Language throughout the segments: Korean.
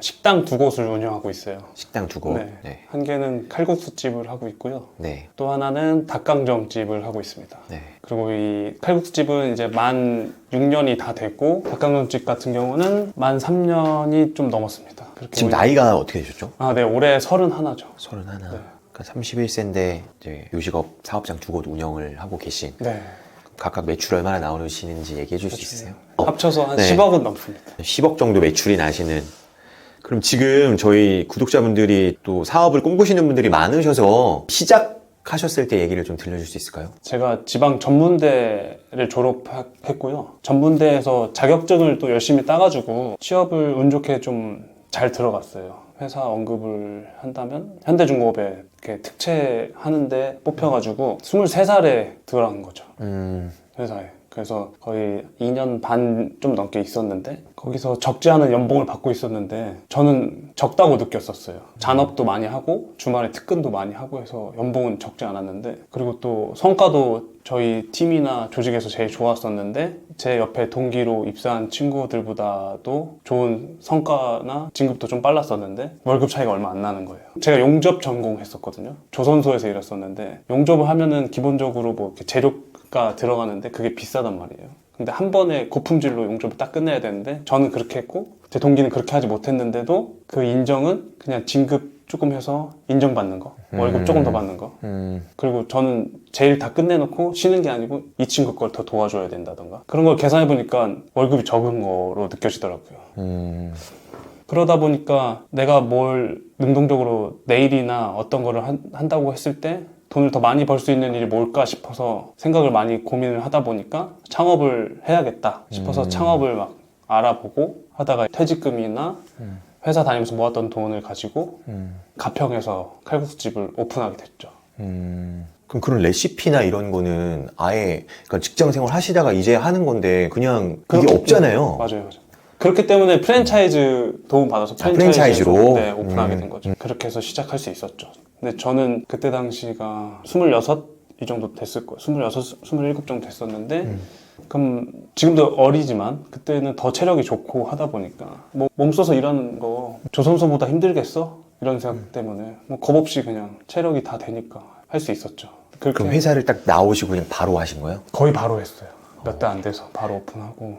식당 두 곳을 운영하고 있어요. 식당 두 곳. 네. 네. 한 개는 칼국수집을 하고 있고요. 네. 또 하나는 닭강정집을 하고 있습니다. 네. 그리고 이 칼국수집은 이제 만 6년이 다 됐고, 닭강정집 같은 경우는 만 3년이 좀 넘었습니다. 그렇게 지금 나이가 어떻게 되셨죠? 네, 올해 31죠. 31. 네. 그러니까 31세인데 이제 요식업 사업장 두 곳 운영을 하고 계신. 네. 각각 매출 얼마나 나오시는지 얘기해 줄 수 있으세요? 합쳐서 한 네. 10억은 넘습니다. 10억 정도 매출이 나시는. 그럼 지금 저희 구독자분들이 또 사업을 꿈꾸시는 분들이 많으셔서 시작하셨을 때 얘기를 좀 들려줄 수 있을까요? 제가 지방 전문대를 졸업했고요. 전문대에서 자격증을 또 열심히 따가지고 취업을 운 좋게 좀 잘 들어갔어요. 회사 언급을 한다면 현대중공업에 이렇게 특채하는데 뽑혀가지고 23살에 들어간 거죠. 회사에. 그래서 거의 2년 반 좀 넘게 있었는데 거기서 적지 않은 연봉을 받고 있었는데 저는 적다고 느꼈었어요. 잔업도 많이 하고 주말에 특근도 많이 하고 해서 연봉은 적지 않았는데, 그리고 또 성과도 저희 팀이나 조직에서 제일 좋았었는데 제 옆에 동기로 입사한 친구들보다도 좋은 성과나 진급도 좀 빨랐었는데 월급 차이가 얼마 안 나는 거예요. 제가 용접 전공했었거든요. 조선소에서 일했었는데 용접을 하면은 기본적으로 뭐 이렇게 재료가 들어가는데 그게 비싸단 말이에요. 근데 한 번에 고품질로 용접을 딱 끝내야 되는데 저는 그렇게 했고 제 동기는 그렇게 하지 못했는데도 그 인정은 그냥 진급 조금 해서 인정받는 거, 월급 조금 더 받는 거. 그리고 저는 제일 다 끝내놓고 쉬는 게 아니고 이 친구 걸 더 도와줘야 된다던가 그런 걸 계산해보니까 월급이 적은 거로 느껴지더라고요. 그러다 보니까 내가 뭘 능동적으로 내일이나 어떤 거를 한다고 했을 때 돈을 더 많이 벌 수 있는 일이 뭘까 싶어서 생각을 많이 고민을 하다 보니까 창업을 해야겠다 싶어서 창업을 막 알아보고 하다가 퇴직금이나 회사 다니면서 모았던 돈을 가지고 가평에서 칼국수집을 오픈하게 됐죠. 그럼 그런 레시피나 이런 거는 아예 그러니까 직장 생활 하시다가 이제 하는 건데 그냥 이게 없잖아요. 맞아요. 그렇기 때문에 프랜차이즈 도움 받아서 프랜차이즈로? 네, 오픈하게 된 거죠. 그렇게 해서 시작할 수 있었죠. 근데 저는 그때 당시가 26 이 정도 됐을 거예요. 26, 27 정도 됐었는데 그럼 지금도 어리지만 그때는 더 체력이 좋고 하다 보니까 뭐 몸 써서 일하는 거 조선소보다 힘들겠어? 이런 생각 때문에 뭐 겁없이 그냥 체력이 다 되니까 할 수 있었죠. 그렇게 그럼 회사를 딱 나오시고 그냥 바로 하신 거예요? 거의 바로 했어요. 몇 달 안 돼서 바로 오픈하고.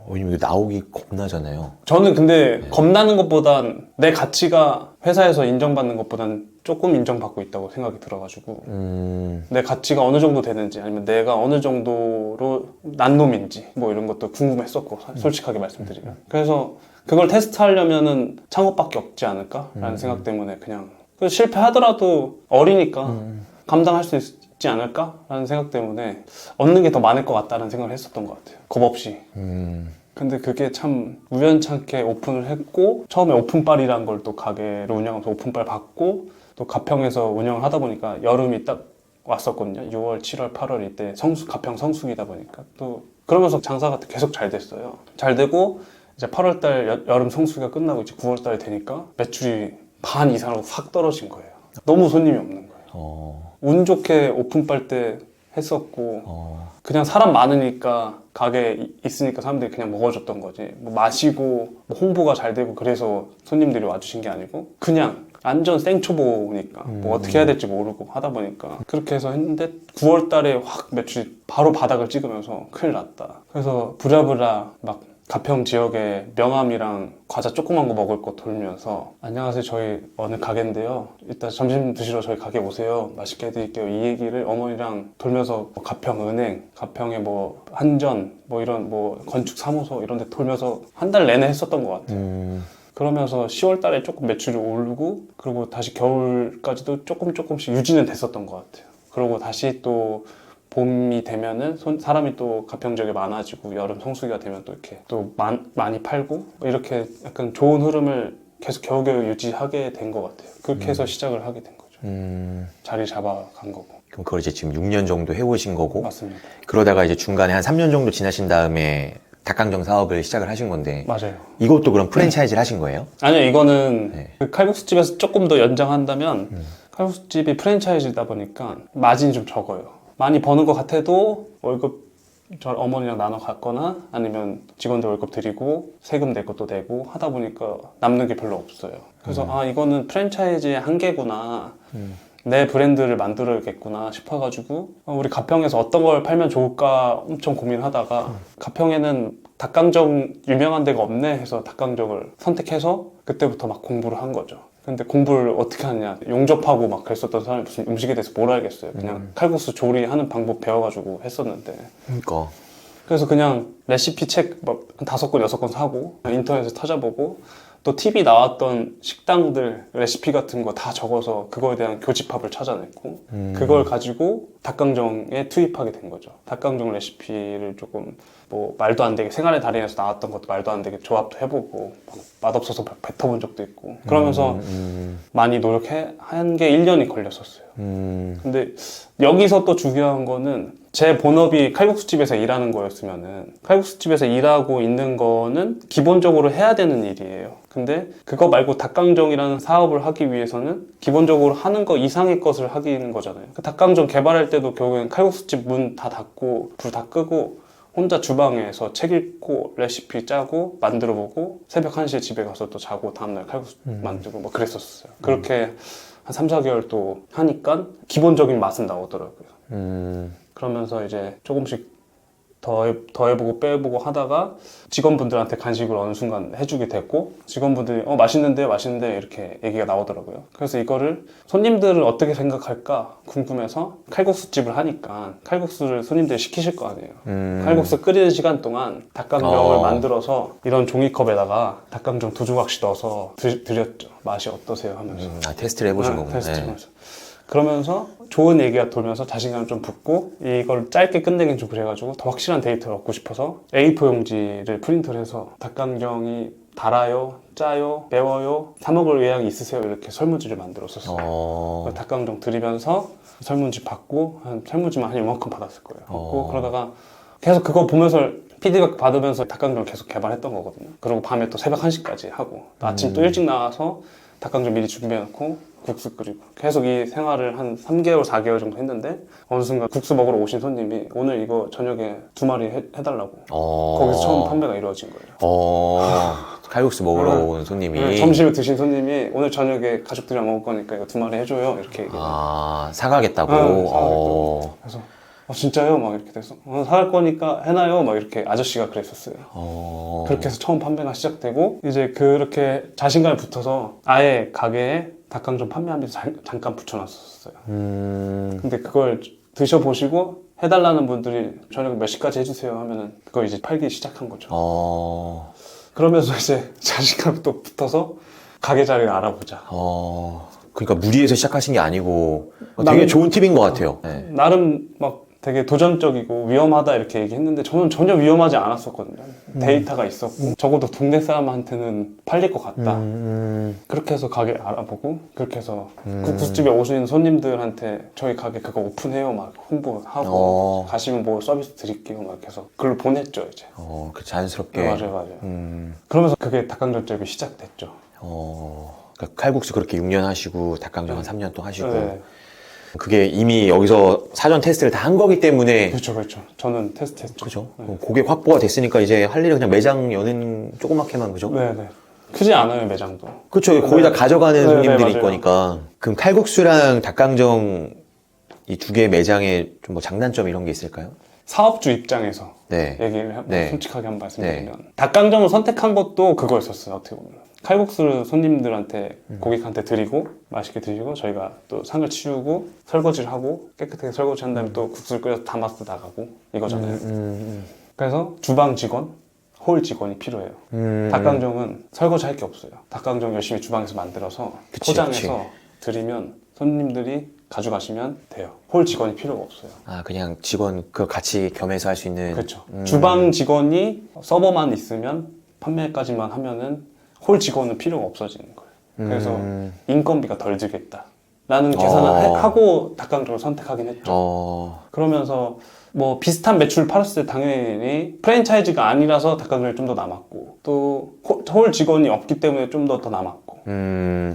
왜냐면 이거 나오기 겁나잖아요. 저는 근데 겁나는 것보단 내 가치가 회사에서 인정받는 것보단 조금 인정받고 있다고 생각이 들어가지고 내 가치가 어느 정도 되는지 아니면 내가 어느 정도로 난 놈인지 뭐 이런 것도 궁금했었고 솔직하게 말씀드리면 그래서 그걸 테스트하려면은 창업밖에 없지 않을까라는 생각 때문에 그냥 실패하더라도 어리니까 감당할 수 있지 않을까라는 생각 때문에 얻는 게 더 많을 것 같다는 생각을 했었던 것 같아요. 겁 없이. 근데 그게 참 우연찮게 오픈을 했고 처음에 오픈빨이라는 걸 또 가게를 운영하면서 오픈빨 받고 또 가평에서 운영을 하다 보니까 여름이 딱 왔었거든요. 6월, 7월, 8월 이때 가평 성수기다 보니까 또 그러면서 장사가 계속 잘 됐어요. 잘 되고 이제 8월달 여름 성수기가 끝나고 이제 9월달이 되니까 매출이 반 이상으로 확 떨어진 거예요. 너무 손님이 없는 거예요. 운 좋게 오픈빨 때 했었고 그냥 사람 많으니까 가게 있으니까 사람들이 그냥 먹어줬던 거지 뭐 마시고 뭐 홍보가 잘 되고 그래서 손님들이 와주신 게 아니고 그냥 완전 생초보니까 뭐 어떻게 해야 될지 모르고 하다 보니까 그렇게 해서 했는데 9월 달에 확 매출이 바로 바닥을 찍으면서 큰일 났다. 그래서 부랴부랴 막 가평 지역에 명함이랑 과자 조그만 거 먹을 거 돌면서 안녕하세요, 저희 어느 가게인데요, 이따 점심 드시러 저희 가게 오세요, 맛있게 해드릴게요, 이 얘기를 어머니랑 돌면서 뭐 가평은행, 가평에 뭐 한전, 뭐 이런 뭐 건축사무소 이런 데 돌면서 한 달 내내 했었던 것 같아요. 그러면서 10월 달에 조금 매출이 오르고 그리고 다시 겨울까지도 조금씩 유지는 됐었던 것 같아요. 그리고 다시 또 봄이 되면은 사람이 또 가평 지역에 많아지고 여름 성수기가 되면 또 이렇게 또 많이 팔고 이렇게 약간 좋은 흐름을 계속 겨우겨우 유지하게 된 것 같아요. 그렇게 해서 시작을 하게 된 거죠. 자리 잡아간 거고. 그럼 그걸 이제 지금 6년 정도 해오신 거고. 맞습니다. 그러다가 이제 중간에 한 3년 정도 지나신 다음에 닭강정 사업을 시작을 하신 건데. 맞아요. 이것도 그럼 프랜차이즈를 하신 거예요? 아니요, 이거는 네. 그 칼국수집에서 조금 더 연장한다면 칼국수집이 프랜차이즈다 보니까 마진이 좀 적어요. 많이 버는 것 같아도 월급 저 어머니랑 나눠 갔거나 아니면 직원들 월급 드리고 세금 낼 것도 내고 하다 보니까 남는 게 별로 없어요. 그래서 아 이거는 프랜차이즈의 한계구나. 내 브랜드를 만들어야겠구나 싶어가지고 우리 가평에서 어떤 걸 팔면 좋을까 엄청 고민하다가 가평에는 닭강정 유명한 데가 없네 해서 닭강정을 선택해서 그때부터 막 공부를 한 거죠. 근데 공부를 어떻게 하냐 용접하고 막 그랬었던 사람이 무슨 음식에 대해서 뭘 알겠어요. 그냥 칼국수 조리하는 방법 배워가지고 했었는데 그러니까 그래서 그냥 레시피 책 막 5권, 6권 사고 인터넷에 찾아보고 또 TV 나왔던 식당들 레시피 같은 거 다 적어서 그거에 대한 교집합을 찾아냈고 그걸 가지고 닭강정에 투입하게 된 거죠. 닭강정 레시피를 조금 뭐 말도 안 되게 생활의 달인에서 나왔던 것도 말도 안 되게 조합도 해보고 맛없어서 뱉어본 적도 있고 그러면서 많이 노력한 게 1년이 걸렸었어요. 근데 여기서 또 중요한 거는 제 본업이 칼국수집에서 일하는 거였으면은 칼국수집에서 일하고 있는 거는 기본적으로 해야 되는 일이에요. 근데 그거 말고 닭강정이라는 사업을 하기 위해서는 기본적으로 하는 거 이상의 것을 하기는 거잖아요. 그 닭강정 개발할 때도 결국엔 칼국수집 문 다 닫고 불 다 끄고 혼자 주방에서 책 읽고 레시피 짜고 만들어보고 새벽 1시에 집에 가서 또 자고 다음날 칼국수 만들고 뭐 그랬었어요. 그렇게 한 3, 4개월 또 하니까 기본적인 맛은 나오더라고요. 그러면서 이제 조금씩 더 해보고 빼보고 하다가 직원분들한테 간식을 어느 순간 해주게 됐고 직원분들이 맛있는데 이렇게 얘기가 나오더라고요. 그래서 이거를 손님들은 어떻게 생각할까 궁금해서 칼국수집을 하니까 칼국수를 손님들이 시키실 거 아니에요. 칼국수 끓이는 시간 동안 닭강정을 만들어서 이런 종이컵에다가 닭강정 2조각씩 넣어서 드렸죠. 맛이 어떠세요 하면서 테스트를 해보신 거군요. 테스트 하면서 그러면서 좋은 얘기가 돌면서 자신감이 좀 붙고 이걸 짧게 끝내긴 좀 그래가지고 더 확실한 데이터를 얻고 싶어서 A4 용지를 프린트를 해서 닭강정이 달아요, 짜요, 매워요, 사 먹을 의향이 있으세요 이렇게 설문지를 만들었었어요. 닭강정 드리면서 설문지 받고 설문지만 한 이만큼 받았을 거예요. 받고 그러다가 계속 그거 보면서 피드백 받으면서 닭강정 계속 개발했던 거거든요. 그리고 밤에 또 새벽 1시까지 하고 또 아침 또 일찍 나와서 닭강정 미리 준비해놓고 국수 끓이고 계속 이 생활을 한 3개월, 4개월 정도 했는데 어느 순간 국수 먹으러 오신 손님이 오늘 이거 저녁에 2마리 해달라고 거기서 처음 판매가 이루어진 거예요. 칼국수 먹으러 온 손님이 점심에 드신 손님이 오늘 저녁에 가족들이랑 먹을 거니까 이거 2마리 해줘요 이렇게 얘기해요. 사가겠다고? 사가겠다고. 그래서 진짜요? 막 이렇게 돼서 사갈 거니까 해놔요 막 이렇게 아저씨가 그랬었어요. 그렇게 해서 처음 판매가 시작되고 이제 그렇게 자신감이 붙어서 아예 가게에 닭강정 판매하면서 잠깐 붙여놨었어요. 근데 그걸 드셔보시고 해달라는 분들이 저녁에 몇 시까지 해주세요 하면은 그걸 이제 팔기 시작한 거죠. 그러면서 이제 자신감이 또 붙어서 가게 자리를 알아보자. 그러니까 무리해서 시작하신 게 아니고 되게 좋은 팁인 것 같아요. 네. 나름 막 되게 도전적이고 위험하다 이렇게 얘기했는데 저는 전혀 위험하지 않았었거든요. 데이터가 있었고 적어도 동네 사람한테는 팔릴 것 같다. 그렇게 해서 가게 알아보고 그렇게 해서 국수집에 오시는 손님들한테 저희 가게 그거 오픈해요 막 홍보하고 가시면 뭐 서비스 드릴게요 막 해서 글로 보냈죠 이제. 그 자연스럽게. 네, 맞아요. 그러면서 그게 닭강정집이 시작됐죠. 그러니까 칼국수 그렇게 6년 하시고 닭강정 한 3년 또 하시고 네. 그게 이미 여기서 사전 테스트를 다 한 거기 때문에 그렇죠. 저는 테스트했죠. 그죠? 고객 확보가 됐으니까 이제 할 일은 그냥 매장 여는 조그맣게만 그죠? 네네. 크지 않아요 매장도. 그렇죠. 거의 다 가져가는 손님들이 맞아요. 거니까. 그럼 칼국수랑 닭강정 이 두 개의 매장에 좀 뭐 장단점 이런 게 있을까요? 사업주 입장에서 네. 얘기를 네. 솔직하게 한 말씀드리면 닭강정을 선택한 것도 그거였었어요. 어떻게 보면 칼국수를 손님들한테 고객한테 드리고 맛있게 드시고 저희가 또 상을 치우고 설거지를 하고 깨끗하게 설거지한 다음에 또 국수를 끓여서 담아서 나가고 이거잖아요. 그래서 주방 직원, 홀 직원이 필요해요. 닭강정은 설거지 할 게 없어요. 닭강정 열심히 주방에서 만들어서 포장해서 드리면 손님들이 가져가시면 돼요. 홀 직원이 필요가 없어요. 그냥 직원 그 같이 겸해서 할 수 있는. 그렇죠. 주방 직원이 서버만 있으면 판매까지만 하면은 홀 직원은 필요가 없어지는 거예요. 그래서 인건비가 덜 들겠다 라는 계산을 하고 닭강정을 선택하긴 했죠. 그러면서 뭐 비슷한 매출을 팔았을 때 당연히 프랜차이즈가 아니라서 닭강정이 좀 더 남았고 또 홀 직원이 없기 때문에 좀 더 남았고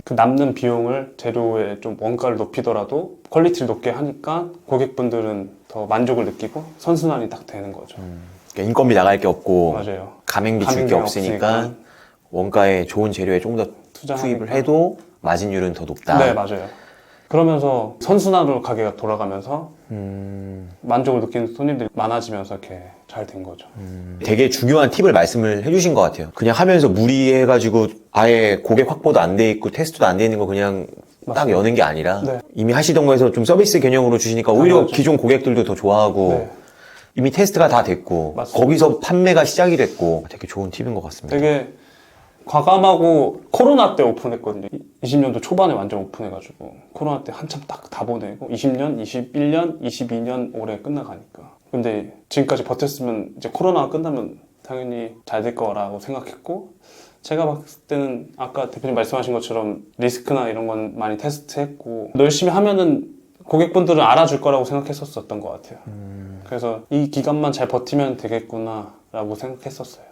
그 남는 비용을 재료에 좀 원가를 높이더라도 퀄리티를 높게 하니까 고객분들은 더 만족을 느끼고 선순환이 딱 되는 거죠. 그러니까 인건비 나갈 게 없고 맞아요. 가맹비 줄 게 없으니까 원가에 좋은 재료에 조금 더 투입을 해도 마진율은 더 높다. 네, 맞아요. 그러면서 선순환으로 가게가 돌아가면서 만족을 느끼는 손님들이 많아지면서 이렇게 잘 된 거죠. 되게 중요한 팁을 말씀을 해주신 것 같아요. 그냥 하면서 무리해가지고 아예 고객 확보도 안 돼 있고 테스트도 안 돼 있는 거 그냥 딱 여는 게 아니라 네. 이미 하시던 거에서 좀 서비스 개념으로 주시니까 오히려 맞아. 기존 고객들도 더 좋아하고 네. 이미 테스트가 다 됐고 맞습니다. 거기서 판매가 시작이 됐고 되게 좋은 팁인 것 같습니다. 되게 과감하고 코로나 때 오픈했거든요. 20년도 초반에 완전 오픈해가지고 코로나 때 한참 딱 다 보내고 20년, 21년, 22년 올해 끝나가니까. 근데 지금까지 버텼으면 이제 코로나가 끝나면 당연히 잘 될 거라고 생각했고 제가 봤을 때는 아까 대표님 말씀하신 것처럼 리스크나 이런 건 많이 테스트했고 열심히 하면은 고객분들은 알아줄 거라고 생각했었던 것 같아요. 그래서 이 기간만 잘 버티면 되겠구나 라고 생각했었어요.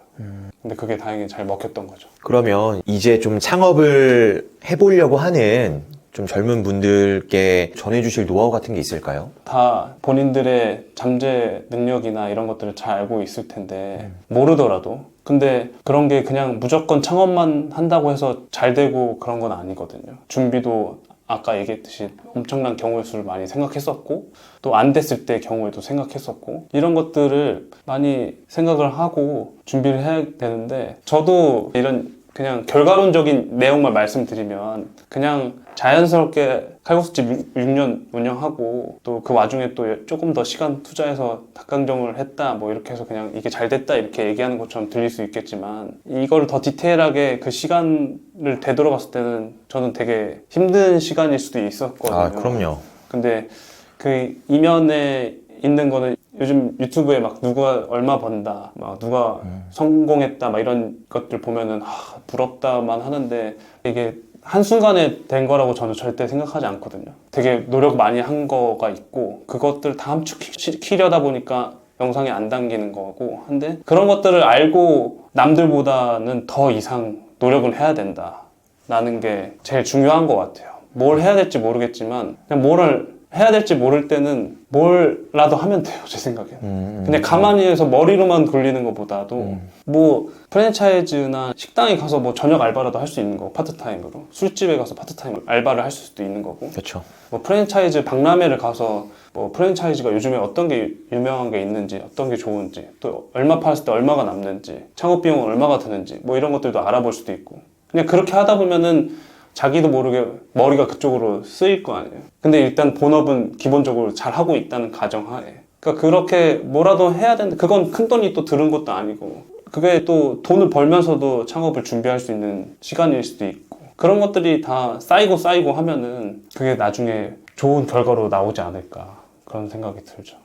근데 그게 다행히 잘 먹혔던 거죠. 그러면 이제 좀 창업을 해보려고 하는 좀 젊은 분들께 전해주실 노하우 같은 게 있을까요? 다 본인들의 잠재 능력이나 이런 것들을 잘 알고 있을 텐데 모르더라도 근데 그런 게 그냥 무조건 창업만 한다고 해서 잘 되고 그런 건 아니거든요. 준비도 아까 얘기했듯이 엄청난 경우의 수를 많이 생각했었고 또 안 됐을 때 경우에도 생각했었고 이런 것들을 많이 생각을 하고 준비를 해야 되는데 저도 이런 그냥 결과론적인 내용만 말씀드리면 그냥 자연스럽게 칼국수집 6년 운영하고 또 그 와중에 또 조금 더 시간 투자해서 닭강정을 했다 뭐 이렇게 해서 그냥 이게 잘 됐다 이렇게 얘기하는 것처럼 들릴 수 있겠지만 이걸 더 디테일하게 그 시간을 되돌아봤을 때는 저는 되게 힘든 시간일 수도 있었거든요. 아, 그럼요. 근데 그 이면에 있는 거는 요즘 유튜브에 막 누가 얼마 번다, 막 누가 성공했다, 막 이런 것들 보면은 부럽다만 하는데 이게 한순간에 된 거라고 저는 절대 생각하지 않거든요. 되게 노력 많이 한 거가 있고 그것들 다 함축시키려다 보니까 영상에 안 담기는 거고 한데 그런 것들을 알고 남들보다는 더 이상 노력을 해야 된다라는 게 제일 중요한 것 같아요. 뭘 해야 될지 모르겠지만 그냥 뭐를 해야 될지 모를 때는 뭘라도 하면 돼요, 제 생각에는. 근데 가만히 해서 머리로만 굴리는 것보다도 뭐 프랜차이즈나 식당에 가서 뭐 저녁 알바라도 할 수 있는 거고 파트타임으로 술집에 가서 파트타임 알바를 할 수도 있는 거고 그렇죠. 뭐 프랜차이즈 박람회를 가서 뭐 프랜차이즈가 요즘에 어떤 게 유명한 게 있는지 어떤 게 좋은지 또 얼마 팔았을 때 얼마가 남는지 창업 비용은 얼마가 드는지 뭐 이런 것들도 알아볼 수도 있고 그냥 그렇게 하다 보면은 자기도 모르게 머리가 그쪽으로 쓰일 거 아니에요. 근데 일단 본업은 기본적으로 잘 하고 있다는 가정하에 그러니까 그렇게 뭐라도 해야 되는데 그건 큰 돈이 또 들은 것도 아니고 그게 또 돈을 벌면서도 창업을 준비할 수 있는 시간일 수도 있고 그런 것들이 다 쌓이고 하면은 그게 나중에 좋은 결과로 나오지 않을까 그런 생각이 들죠.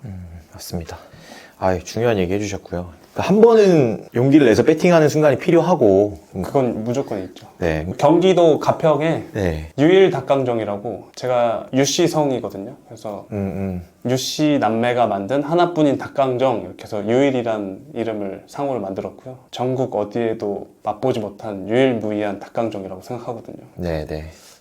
맞습니다. 아, 중요한 얘기 해주셨고요. 한 번은 용기를 내서 배팅하는 순간이 필요하고 그건 무조건 있죠. 네. 경기도 가평에 네. 유일 닭강정이라고 제가 유씨 성이거든요. 그래서 유씨 남매가 만든 하나뿐인 닭강정 이렇게 해서 유일이란 이름을 상호를 만들었고요. 전국 어디에도 맛보지 못한 유일무이한 닭강정이라고 생각하거든요. 네.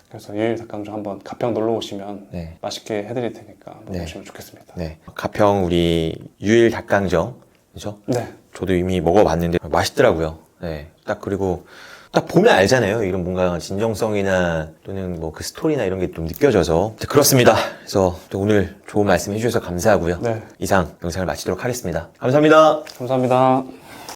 그래서 유일 닭강정 한번 가평 놀러 오시면 네. 맛있게 해드릴 테니까 한번 네. 오시면 좋겠습니다. 네. 가평 우리 유일 닭강정. 그죠? 네. 저도 이미 먹어봤는데 맛있더라고요. 네. 딱 그리고 딱 보면 알잖아요. 이런 뭔가 진정성이나 또는 뭐 그 스토리나 이런 게 좀 느껴져서 그렇습니다. 그래서 또 오늘 좋은 말씀 해주셔서 감사하고요. 네. 이상 영상을 마치도록 하겠습니다. 감사합니다. 감사합니다.